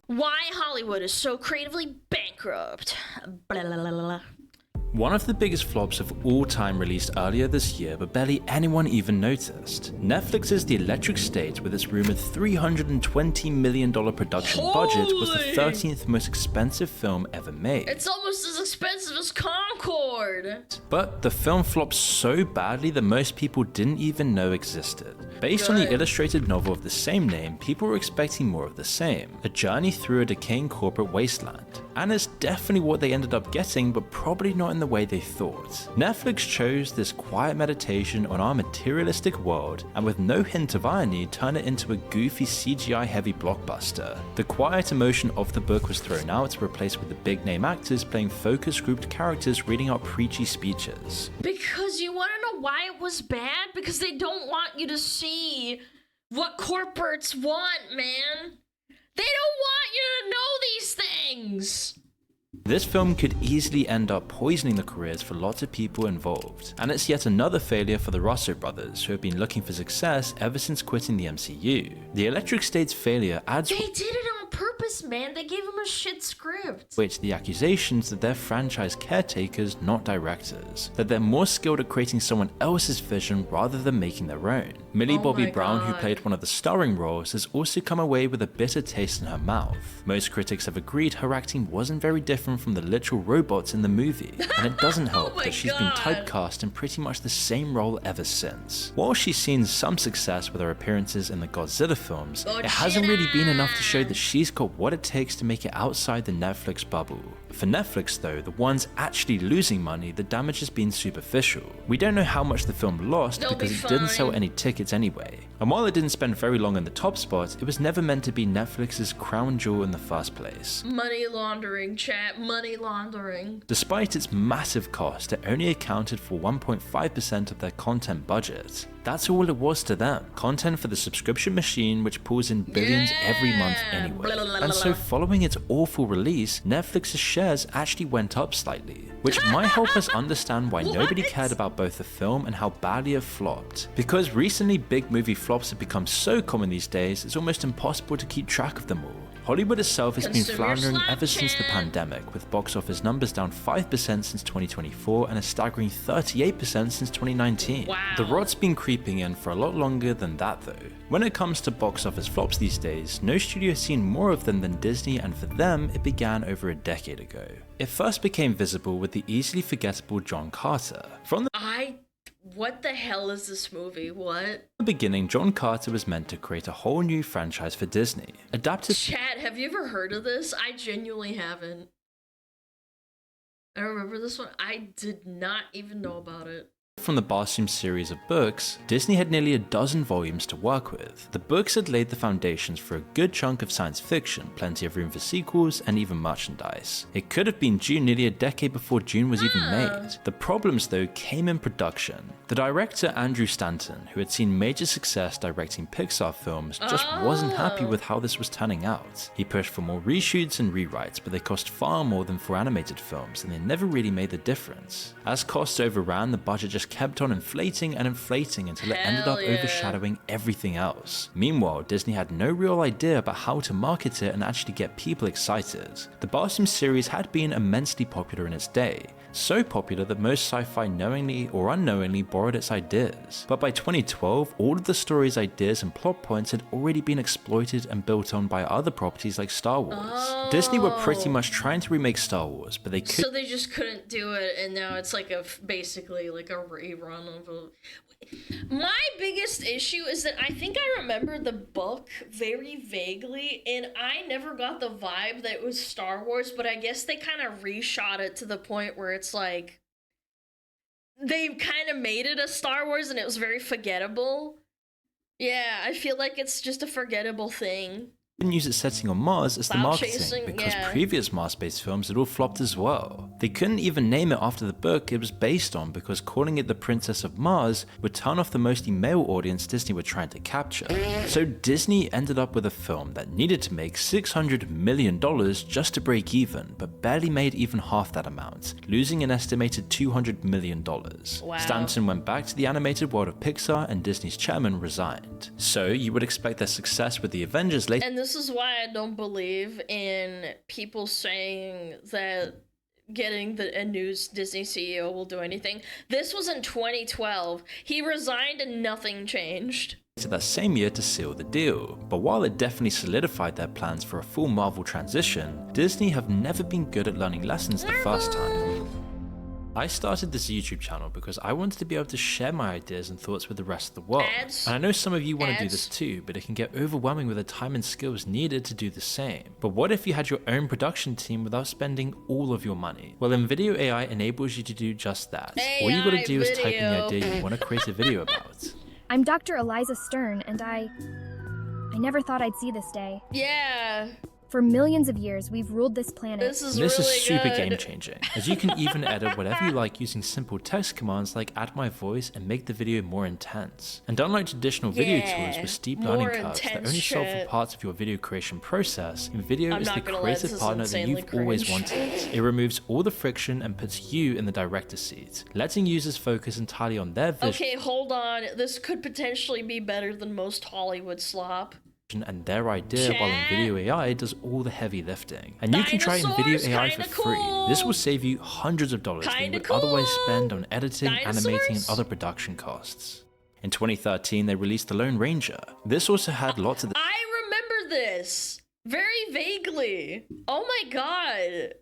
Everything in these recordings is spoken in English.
Why Hollywood is so creatively bankrupt. Blah, blah, blah, blah. One of the biggest flops of all time released earlier this year, but barely anyone even noticed. Netflix's The Electric State, with its rumored $320 million production budget, was the 13th most expensive film ever made. It's almost as expensive as Concorde. But the film flopped so badly that most people didn't even know existed. Based on the illustrated novel of the same name, people were expecting more of the same, a journey through a decaying corporate wasteland. And it's definitely what they ended up getting, but probably not in the way they thought. Netflix chose this quiet meditation on our materialistic world, and with no hint of irony, turned it into a goofy CGI-heavy blockbuster. The quiet emotion of the book was thrown out, replaced with the big-name actors playing focus-grouped characters reading out preachy speeches. Because you want to know why it was bad? Because they don't want you to see what corporates want, man. They don't want you to know these things! This film could easily end up poisoning the careers for lots of people involved, and it's yet another failure for the Russo brothers, who have been looking for success ever since quitting the MCU. The Electric State's failure adds They did it on purpose, man. They gave him a shit script. weight to the accusations that they're franchise caretakers, not directors, that they're more skilled at creating someone else's vision rather than making their own. Millie Bobby Brown, who played one of the starring roles, has also come away with a bitter taste in her mouth. Most critics have agreed her acting wasn't very different from the literal robots in the movie, and it doesn't help that she's been typecast in pretty much the same role ever since. While she's seen some success with her appearances in the Godzilla films, it hasn't really been enough to show that she's got what it takes to make it outside the Netflix bubble. For Netflix though, the ones actually losing money, the damage has been superficial. We don't know how much the film lost because it didn't sell any tickets anyway. And while it didn't spend very long in the top spot, it was never meant to be Netflix's crown jewel in the first place. Money laundering, chat. Money laundering. Despite its massive cost, it only accounted for 1.5% of their content budget. That's all it was to them. Content for the subscription machine, which pulls in billions every month anyway. And so following its awful release, Netflix's shares actually went up slightly, which might help us understand why nobody cared about both the film and how badly it flopped. Because recently big movie flops have become so common these days, it's almost impossible to keep track of them all. Hollywood itself has been floundering ever since the pandemic, with box office numbers down 5% since 2024 and a staggering 38% since 2019. Wow. The rot's been creeping in for a lot longer than that though. When it comes to box office flops these days, no studio has seen more of them than Disney, and for them it began over a decade ago. It first became visible with the easily forgettable John Carter. From the What the hell is this movie? What? the beginning, John Carter was meant to create a whole new franchise for Disney. Adapted Chat, have you ever heard of this? I genuinely haven't. I remember this one. I did not even know about it. from the Barsoom series of books, Disney had nearly a dozen volumes to work with. The books had laid the foundations for a good chunk of science fiction, plenty of room for sequels, and even merchandise. It could have been Dune nearly a decade before Dune was even made. The problems though came in production. The director Andrew Stanton, who had seen major success directing Pixar films, just wasn't happy with how this was turning out. He pushed for more reshoots and rewrites, but they cost far more than for animated films, and they never really made the difference. As costs overran, the budget just kept on inflating and inflating until it ended up overshadowing everything else. Meanwhile, Disney had no real idea about how to market it and actually get people excited. The Barsoom series had been immensely popular in its day, so popular that most sci-fi knowingly or unknowingly borrowed its ideas. But by 2012, all of the story's ideas and plot points had already been exploited and built on by other properties like Star Wars. Disney were pretty much trying to remake Star Wars, but they couldn't. So they just couldn't do it, and now it's like basically like a rerun of a... My biggest issue is that I think I remember the book very vaguely, and I never got the vibe that it was Star Wars, but I guess they kind of reshot it to the point where it's like they kind of made it a Star Wars and it was very forgettable. Yeah, I feel like it's just a forgettable thing. Didn't use its setting on Mars as the Cloud marketing chasing, because yeah. previous Mars-based films had all flopped as well. They couldn't even name it after the book it was based on because calling it the Princess of Mars would turn off the mostly male audience Disney were trying to capture. So Disney ended up with a film that needed to make $600 million just to break even, but barely made even half that amount, losing an estimated $200 million. Wow. Stanton went back to the animated world of Pixar and Disney's chairman resigned. So you would expect their success with the Avengers later. And this is why I don't believe in people saying that getting a new Disney CEO will do anything. This was in 2012. He resigned and nothing changed. That same year to seal the deal. But while it definitely solidified their plans for a full Marvel transition, Disney have never been good at learning lessons the first time. I started this YouTube channel because I wanted to be able to share my ideas and thoughts with the rest of the world. Ads. And I know some of you want to do this too, but it can get overwhelming with the time and skills needed to do the same. But what if you had your own production team without spending all of your money? Well, then video AI enables you to do just that. All you gotta do is type in the idea you want to create a video about. I'm Dr. Eliza Stern, and I never thought I'd see this day. Yeah. For millions of years, we've ruled this planet. This is super good. game-changing, as you can even edit whatever you like using simple text commands like add my voice and make the video more intense. And unlike traditional video tools with steep learning curves that only solve for parts of your video creation process, video is the creative partner that you've always wanted. It removes all the friction and puts you in the director's seat, letting users focus entirely on their vision. Okay, hold on. This could potentially be better than most Hollywood slop. And their idea, while in video AI does all the heavy lifting. And you can try in video AI for free. This will save you hundreds of dollars that you would otherwise spend on editing, animating, and other production costs. In 2013, they released The Lone Ranger. This also had lots of the I remember this very vaguely. Oh my god.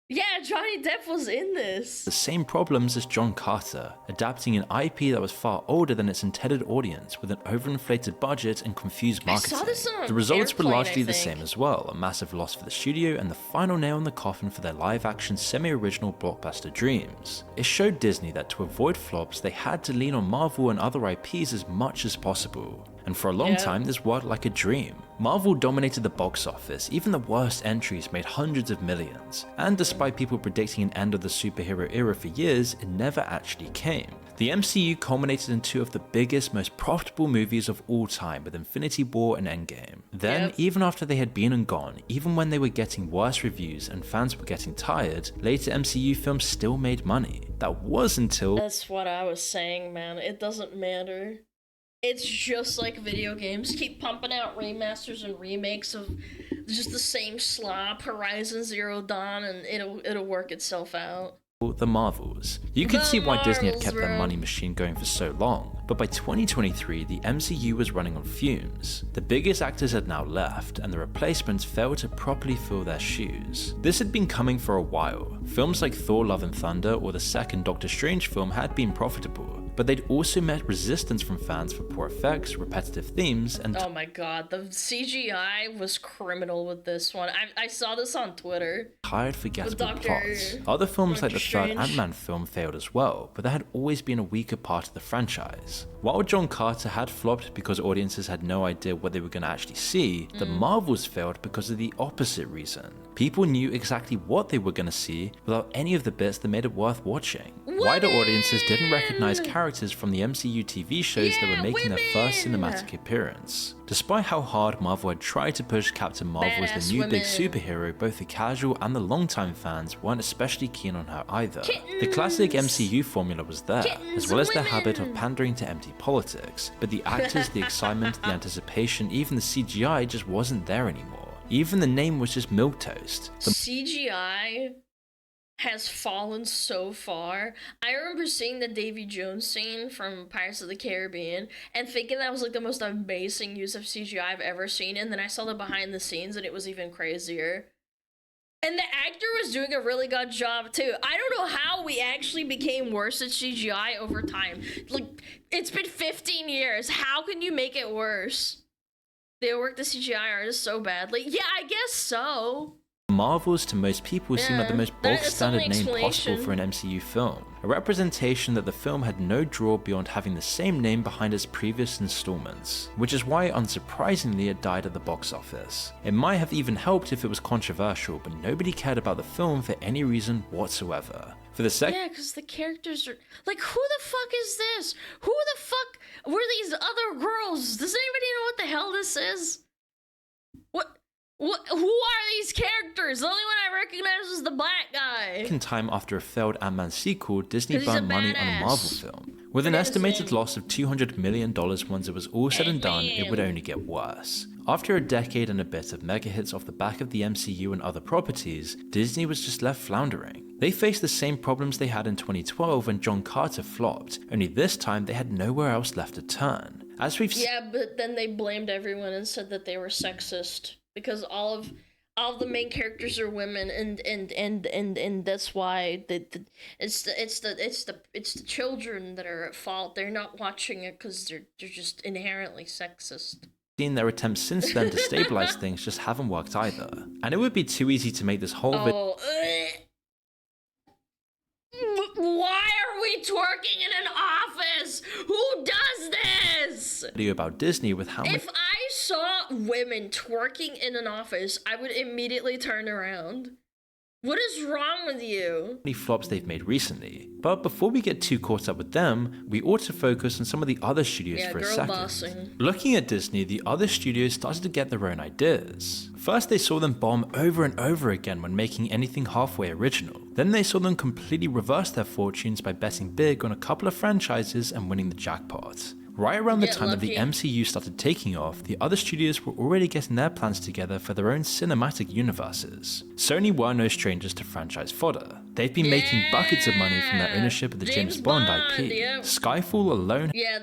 Yeah, Johnny Depp was in this. The same problems as John Carter, adapting an IP that was far older than its intended audience with an overinflated budget and confused marketing. I saw this on The results were Airplane, largely I the think. same as well, a massive loss for the studio and the final nail in the coffin for their live-action semi-original blockbuster dreams. It showed Disney that to avoid flops, they had to lean on Marvel and other IPs as much as possible. And for a long time, this worked like a dream. Marvel dominated the box office, even the worst entries made hundreds of millions. And despite people predicting an end of the superhero era for years, it never actually came. The MCU culminated in two of the biggest, most profitable movies of all time with Infinity War and Endgame. Then, even after they had been and gone, even when they were getting worse reviews and fans were getting tired, later MCU films still made money. That was until... That's what I was saying, man. It doesn't matter. It's just like video games. Keep pumping out remasters and remakes of just the same slop, Horizon Zero Dawn, and it'll work itself out. The Marvels. You could see why Disney had kept their bro. money machine going for so long, but by 2023 the MCU was running on fumes. The biggest actors had now left, and the replacements failed to properly fill their shoes. This had been coming for a while. Films like Thor Love and Thunder or the second Doctor Strange film had been profitable, but they'd also met resistance from fans for poor effects, repetitive themes, and Oh my god, the CGI was criminal with this one. I saw this on Twitter. tired, forgettable Doctor- plots. Other films like the third Strange. Ant-Man film failed as well, but there had always been a weaker part of the franchise. While John Carter had flopped because audiences had no idea what they were going to actually see, the Marvels failed because of the opposite reason. People knew exactly what they were going to see without any of the bits that made it worth watching. Wider audiences didn't recognize characters from the MCU TV shows that were making their first women. cinematic appearance. Despite how hard Marvel had tried to push Captain Marvel as Badass the new big women. superhero, both the casual and the longtime fans weren't especially keen on her either. The classic MCU formula was there, as well as their habit of pandering to empty politics, but the actors, the excitement, the anticipation, even the CGI just wasn't there anymore. Even the name was just milquetoast. The CGI has fallen so far. I remember seeing the Davy Jones scene from Pirates of the Caribbean and thinking that was like the most amazing use of CGI I've ever seen, and then I saw the behind the scenes and it was even crazier. And the actor was doing a really good job too. I don't know how we actually became worse at CGI over time. Like, it's been 15 years. How can you make it worse? They work the CGI artists so badly. Yeah, I guess so. Marvels to most people seem like the most bog that's the standard only name possible explanation. for an MCU film. A representation that the film had no draw beyond having the same name behind its previous installments, which is why unsurprisingly it died at the box office. It might have even helped if it was controversial, but nobody cared about the film for any reason whatsoever. For the second Yeah, because the characters are like, who the fuck is this? Who the fuck were these other girls? Does anybody know what the hell this is? Who are these characters? The only one I recognize is the black guy. time after a failed Ant-Man sequel, Disney 'Cause he's a burnt money on a Marvel badass. film. With an Forget his estimated name. loss of $200 million once it was all said and done, it would only get worse. After a decade and a bit of mega hits off the back of the MCU and other properties, Disney was just left floundering. They faced the same problems they had in 2012 when John Carter flopped, only this time they had nowhere else left to turn. As we've Yeah, but then they blamed everyone and said that they were sexist because all of the main characters are women, and that's why it's the children that are at fault. They're not watching it because they're just inherently sexist. seen their attempts since then to stabilize things just haven't worked either. And it would be too easy to make this whole Why are we twerking in an office? Who does this? video about Disney with how many If I saw women twerking in an office, I would immediately turn around. What is wrong with you? flops they've made recently. But before we get too caught up with them, we ought to focus on some of the other studios Yeah, for a girl second. bossing. Looking at Disney, the other studios started to get their own ideas. First, they saw them bomb over and over again when making anything halfway original. Then they saw them completely reverse their fortunes by betting big on a couple of franchises and winning the jackpot. Right around the Get time that the lucky. MCU started taking off, the other studios were already getting their plans together for their own cinematic universes. Sony were no strangers to franchise fodder. They've been making buckets of money from their ownership of the James Bond IP. Yep. Skyfall alone Yeah,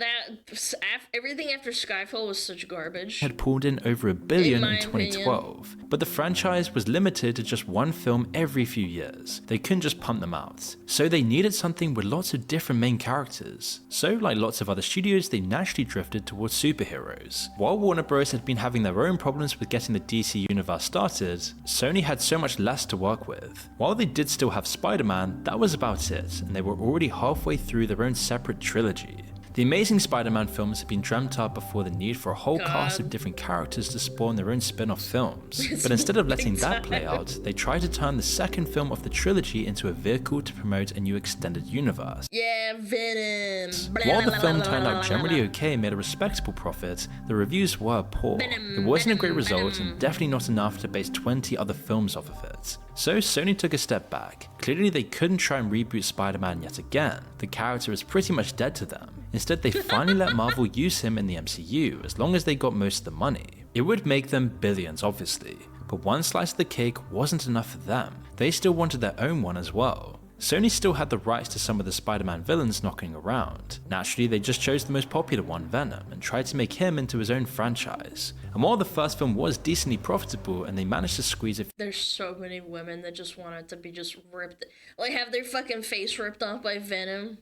everything after Skyfall was such garbage. had pulled in over $1 billion In my in 2012, but the franchise was limited to just one film every few years. They couldn't just pump them out, so they needed something with lots of different main characters. So, like lots of other studios, they naturally drifted towards superheroes. While Warner Bros. Had been having their own problems with getting the DC universe started, Sony had so much less to work with. While they did still have Spider-Man, that was about it, and they were already halfway through their own separate trilogy. The Amazing Spider-Man films had been dreamt up before the need for a whole cast of different characters to spawn their own spin-off films. But instead of letting that play out, they tried to turn the second film of the trilogy into a vehicle to promote a new extended universe. Yeah, Venom. While the film turned out generally okay and made a respectable profit, the reviews were poor. It wasn't a great result and definitely not enough to base 20 other films off of it. So Sony took a step back. Clearly they couldn't try and reboot Spider-Man yet again. The character is pretty much dead to them. Instead, they finally let Marvel use him in the MCU as long as they got most of the money. It would make them billions, obviously, but one slice of the cake wasn't enough for them. They still wanted their own one as well. Sony still had the rights to some of the Spider-Man villains knocking around. Naturally, they just chose the most popular one, Venom, and tried to make him into his own franchise. And while the first film was decently profitable and they managed to squeeze a There's so many women that just want it to be just ripped, like have their fucking face ripped off by Venom.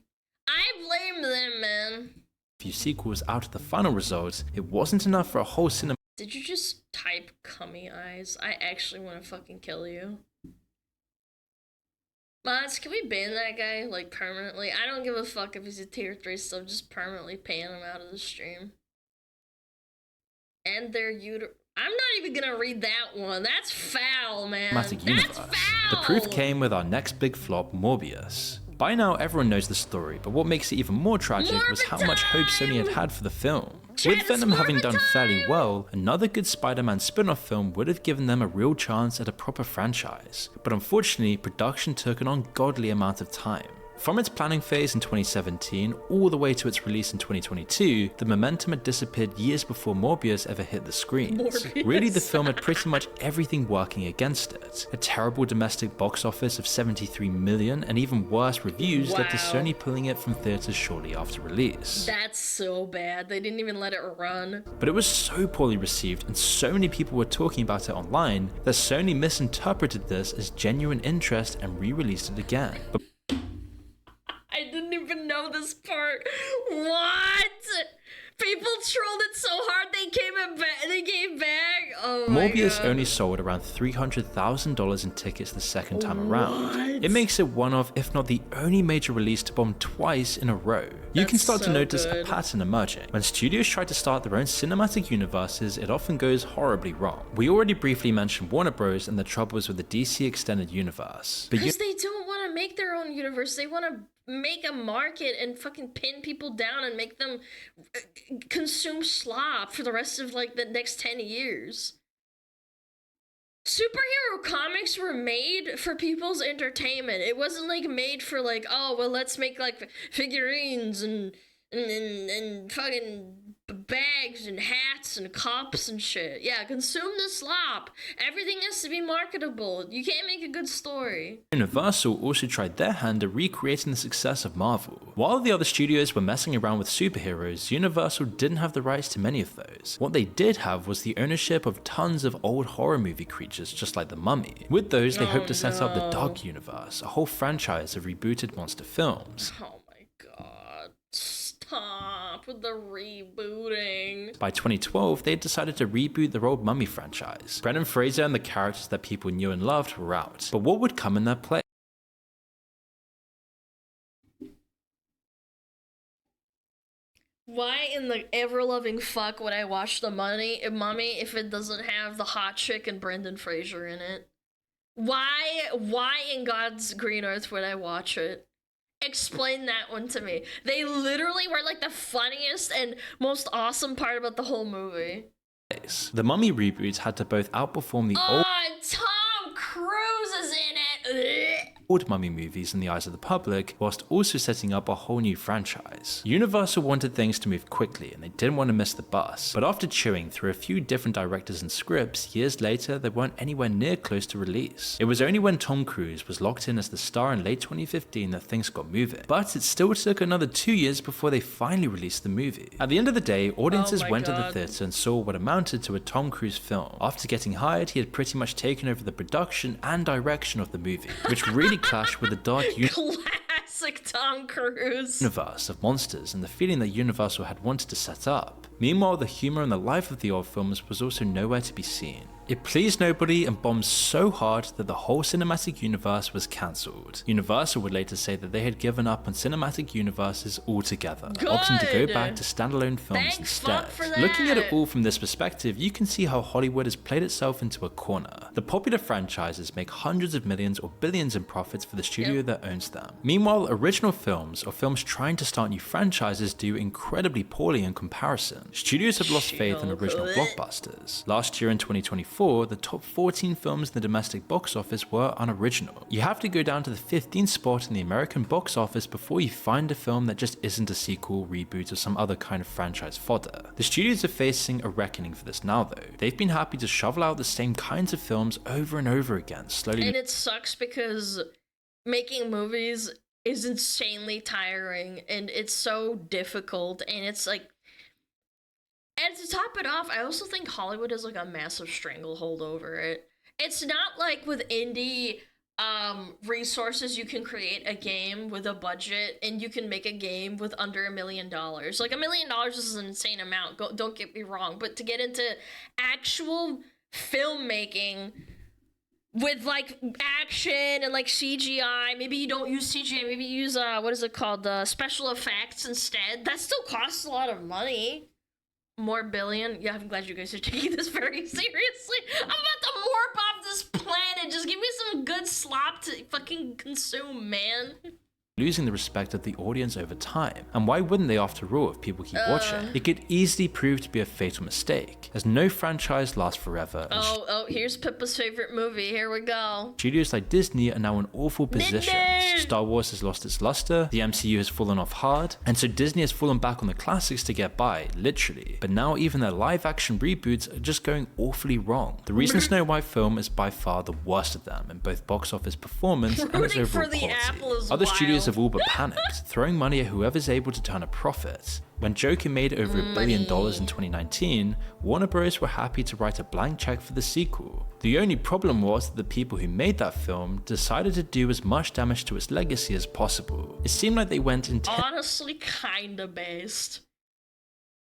I blame them, man. few sequels out of the final result, it wasn't enough for a whole cinema. Did you just type cummy eyes? I actually want to fucking kill you. Mods, can we ban that guy, like, permanently? I don't give a fuck if he's a tier 3 stuff, just permanently ban him out of the stream. And their I'm not even gonna read that one. That's foul, man. That's universe. foul! The proof came with our next big flop, Morbius. By now, everyone knows the story, but what makes it even more tragic was how much hope Sony had for the film. With Venom having done fairly well, another good Spider-Man spin-off film would have given them a real chance at a proper franchise. But unfortunately, production took an ungodly amount of time. From its planning phase in 2017 all the way to its release in 2022, the momentum had disappeared years before Morbius ever hit the screens. Really, the film had pretty much everything working against it. A terrible domestic box office of 73 million and even worse reviews led to Sony pulling it from theaters shortly after release. That's so bad. They didn't even let it run. But it was so poorly received and so many people were talking about it online that Sony misinterpreted this as genuine interest and re-released it again. But I didn't even know this this part. What? People trolled it so hard they came back. Oh my Morbius God. only sold around $300,000 in tickets the second time around. What? It makes it one of, if not the only major release to bomb twice in a row. You can That's start to so notice a good. pattern emerging. When studios try to start their own cinematic universes, it often goes horribly wrong. We already briefly mentioned Warner Bros. And the troubles with the DC Extended Universe. But Because they don't want to make their own universe. They want to make a market and fucking pin people down and make them consume slop for the rest of like the next 10 years. Superhero comics were made for people's entertainment. It wasn't like made for like, oh well, let's make like figurines and fucking bags and hats and cups and shit. Yeah, consume the slop. Everything has to be marketable. You can't make a good story. Universal also tried their hand at recreating the success of Marvel. While the other studios were messing around with superheroes, Universal didn't have the rights to many of those. What they did have was the ownership of tons of old horror movie creatures just like the Mummy. With those, they hoped to set up the Dark Universe, a whole franchise of rebooted monster films. Oh my God. Stop with the rebooting. By 2012, they had decided to reboot their old Mummy franchise. Brendan Fraser and the characters that people knew and loved were out, but what would come in their place? Why in the ever-loving fuck would I watch the Mummy if it doesn't have the hot chick and Brendan Fraser in it? Why in God's green earth would I watch it? Explain that one to me. They literally were like the funniest and most awesome part about the whole movie. The Mummy reboots had to both outperform the old Tom Cruise is in it. Mummy movies in the eyes of the public, whilst also setting up a whole new franchise. Universal wanted things to move quickly and they didn't want to miss the bus, but after chewing through a few different directors and scripts, years later they weren't anywhere near close to release. It was only when Tom Cruise was locked in as the star in late 2015 that things got moving, but it still took another 2 years before they finally released the movie. At the end of the day, audiences went to the theatre and saw what amounted to a Tom Cruise film. After getting hired, he had pretty much taken over the production and direction of the movie, which really clashed with the dark Classic Tom Cruise. universe of monsters and the feeling that Universal had wanted to set up. Meanwhile, the humour and the life of the old films was also nowhere to be seen. It pleased nobody and bombed so hard that the whole cinematic universe was cancelled. Universal would later say that they had given up on cinematic universes altogether, opting to go back to standalone films Thank instead. fuck for that. Looking at it all from this perspective, you can see how Hollywood has played itself into a corner. The popular franchises make hundreds of millions or billions in profits for the studio that owns them. Meanwhile, original films or films trying to start new franchises do incredibly poorly in comparison. Studios have lost faith in original blockbusters. Last year in 2024, the top 14 films in the domestic box office were unoriginal. You have to go down to the 15th spot in the American box office before you find a film that just isn't a sequel, reboot, or some other kind of franchise fodder. The studios are facing a reckoning for this now though. They've been happy to shovel out the same kinds of films over and over again, slowly. And it sucks because making movies is insanely tiring and it's so difficult and it's like, and to top it off, I also think Hollywood has like a massive stranglehold over it. It's not like with indie resources you can create a game with a budget and you can make a game with under $1 million. Like $1 million is an insane amount, don't get me wrong, but to get into actual filmmaking with like action and like CGI, maybe you don't use CGI, maybe you use what is it called, special effects instead, that still costs a lot of money. More billion. Yeah, I'm glad you guys are taking this very seriously. I'm about to warp off this planet. Just give me some good slop to fucking consume, man. Losing the respect of the audience over time. And why wouldn't they after all if people keep watching? It could easily prove to be a fatal mistake, as no franchise lasts forever. Oh, here's Pippa's favorite movie. Here we go. Studios like Disney are now in awful positions. Disney! Star Wars has lost its luster, the MCU has fallen off hard, and so Disney has fallen back on the classics to get by, literally. But now even their live action reboots are just going awfully wrong. The recent Snow White film is by far the worst of them in both box office performance and its overall quality. Other studios have all but panicked, throwing money at whoever's able to turn a profit. When Joker made over $1 billion in 2019, Warner Bros. Were happy to write a blank check for the sequel. The only problem was that the people who made that film decided to do as much damage to its legacy as possible. It seemed like they went honestly kinda based.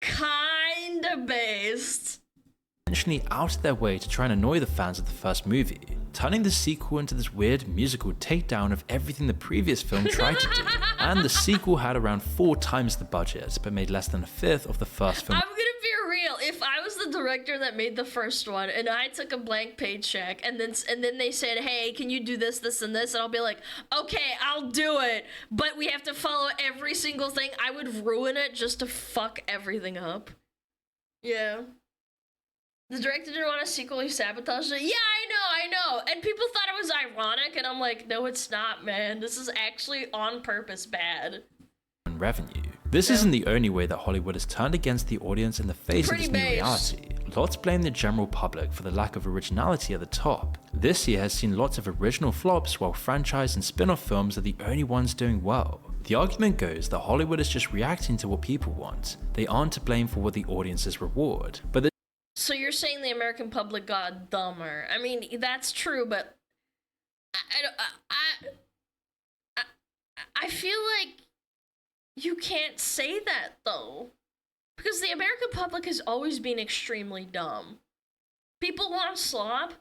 Kinda based. Intentionally out of their way to try and annoy the fans of the first movie, turning the sequel into this weird musical takedown of everything the previous film tried to do. And the sequel had around 4 times the budget, but made less than a fifth of the first film. I'm gonna be real, if I was the director that made the first one and I took a blank paycheck and then they said, hey, can you do this, this, and this, and I'll be like, okay, I'll do it, but we have to follow every single thing, I would ruin it just to fuck everything up. Yeah. The director didn't want a sequel, he sabotaged it. Yeah, I know. And people thought it was ironic, and I'm like, no, it's not, man. This is actually on purpose bad. Revenue. This isn't the only way that Hollywood has turned against the audience in the face of this new reality. Lots blame the general public for the lack of originality at the top. This year has seen lots of original flops, while franchise and spin-off films are the only ones doing well. The argument goes that Hollywood is just reacting to what people want. They aren't to blame for what the audiences reward. But so you're saying the American public got dumber? I mean, that's true, but I feel like you can't say that though, because the American public has always been extremely dumb. People want slop,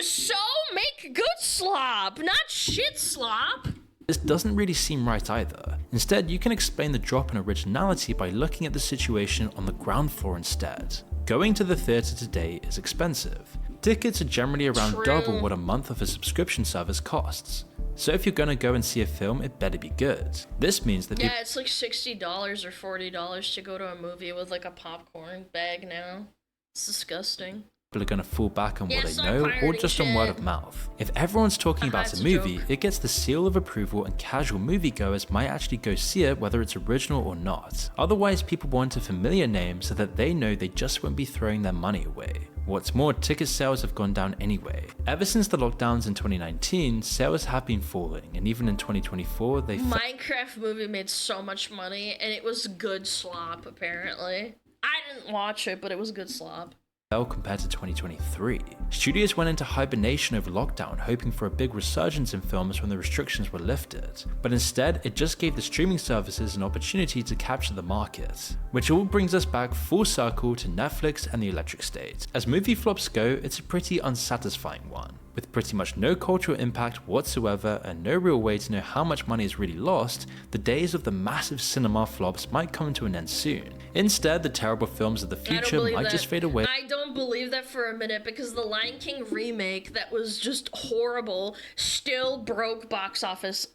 so make good slop, not shit slop. This doesn't really seem right either. Instead, you can explain the drop in originality by looking at the situation on the ground floor instead. Going to the theatre today is expensive. Tickets are generally around double what a month of a subscription service costs. So if you're gonna go and see a film, it better be good. This means that it's like $60 or $40 to go to a movie with like a popcorn bag now. It's disgusting. People are going to fall back on what they know or just on word of mouth. If everyone's talking about a movie, it gets the seal of approval and casual moviegoers might actually go see it whether it's original or not. Otherwise, people want a familiar name so that they know they just won't be throwing their money away. What's more, ticket sales have gone down anyway. Ever since the lockdowns in 2019, sales have been falling, and even in 2024, Minecraft movie made so much money, and it was good slop, apparently. I didn't watch it, but it was good slop. Compared to 2023. Studios went into hibernation over lockdown, hoping for a big resurgence in films when the restrictions were lifted. But instead, it just gave the streaming services an opportunity to capture the market. Which all brings us back full circle to Netflix and the electric state. As movie flops go, it's a pretty unsatisfying one. With pretty much no cultural impact whatsoever and no real way to know how much money is really lost, the days of the massive cinema flops might come to an end soon. Instead, the terrible films of the future might just fade away. I don't believe that for a minute, because the Lion King remake that was just horrible still broke box office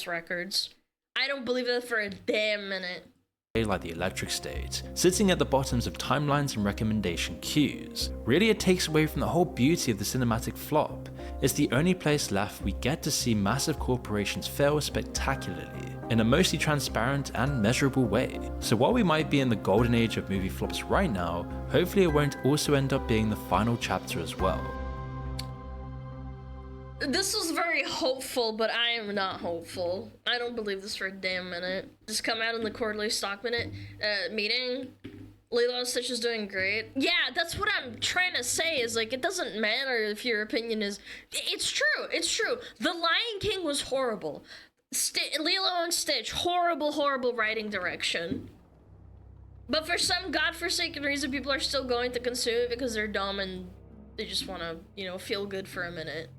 records. I don't believe that for a damn minute. Like the electric state, sitting at the bottoms of timelines and recommendation queues. Really, it takes away from the whole beauty of the cinematic flop. It's the only place left we get to see massive corporations fail spectacularly, in a mostly transparent and measurable way. So while we might be in the golden age of movie flops right now, hopefully it won't also end up being the final chapter as well. This was very hopeful, but I am not hopeful. I don't believe this for a damn minute. Just come out in the quarterly stock meeting. Lilo and Stitch is doing great. Yeah, that's what I'm trying to say, is like, it doesn't matter if your opinion is... It's true. The Lion King was horrible. Lilo and Stitch, horrible writing direction. But for some godforsaken reason, people are still going to consume it because they're dumb and they just want to, feel good for a minute.